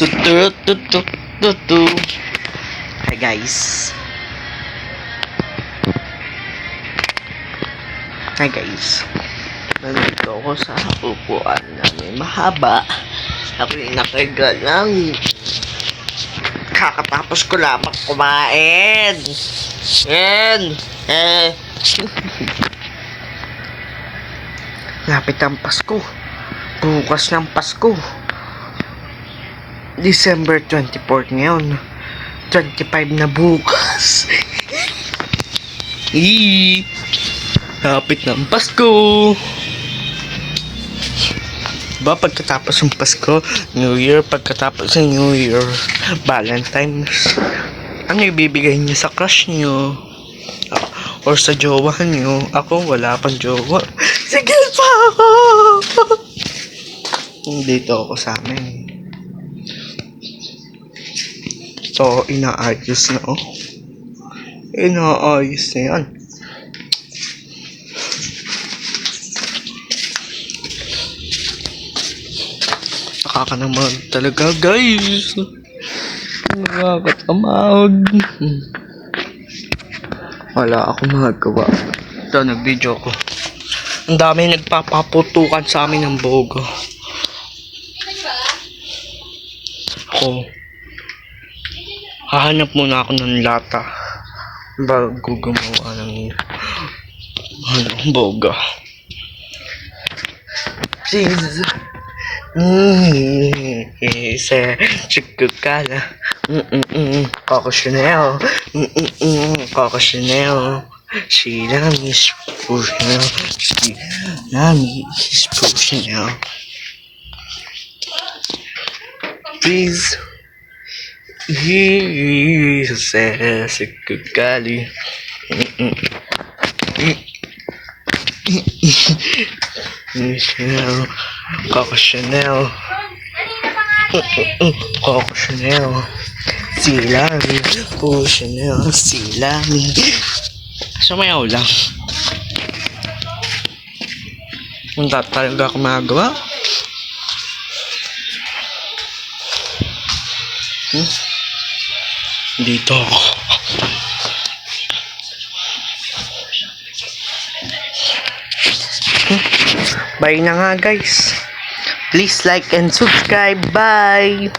Hi guys. Hi guys. Nandito ako sa upuan namin mahaba. Ako yung nakahiga lang. Kakatapos ko lamang kumain. Lapit ang Pasko. Bukas ng Pasko. December 24 ngayon. 25 na bukas. Lapit ng Pasko. Diba pagkatapos ng Pasko, New Year, pagkatapos ng New Year, Valentine's, ano ibibigay niyo sa crush niyo? Or sa jowa niyo? Ako wala pang jowa. Sige pa! Dito ako sa amin. So, inaayos na Inaayos na yan. Nakakatamad talaga, guys. Nakakatamad. Wala akong magagawa. Ito, nag-video ko. Ang dami nagpapaputukan sa amin ng bogo. Ako, hahanap muna ako ng lata bago gumawa ng boga. Please. Chikukala. Coco Chanel. Coco Chanel. Sheila Miss Chanel. Sheila Miss Chanel. Please. Chikukali. Chanel. Coco Chanel. Coco Chanel. Silami. Coco Chanel. Silami. Sumayaw lang. Hindi talaga ako magawa. Dito ako. Bye na nga guys. Please like and subscribe. Bye.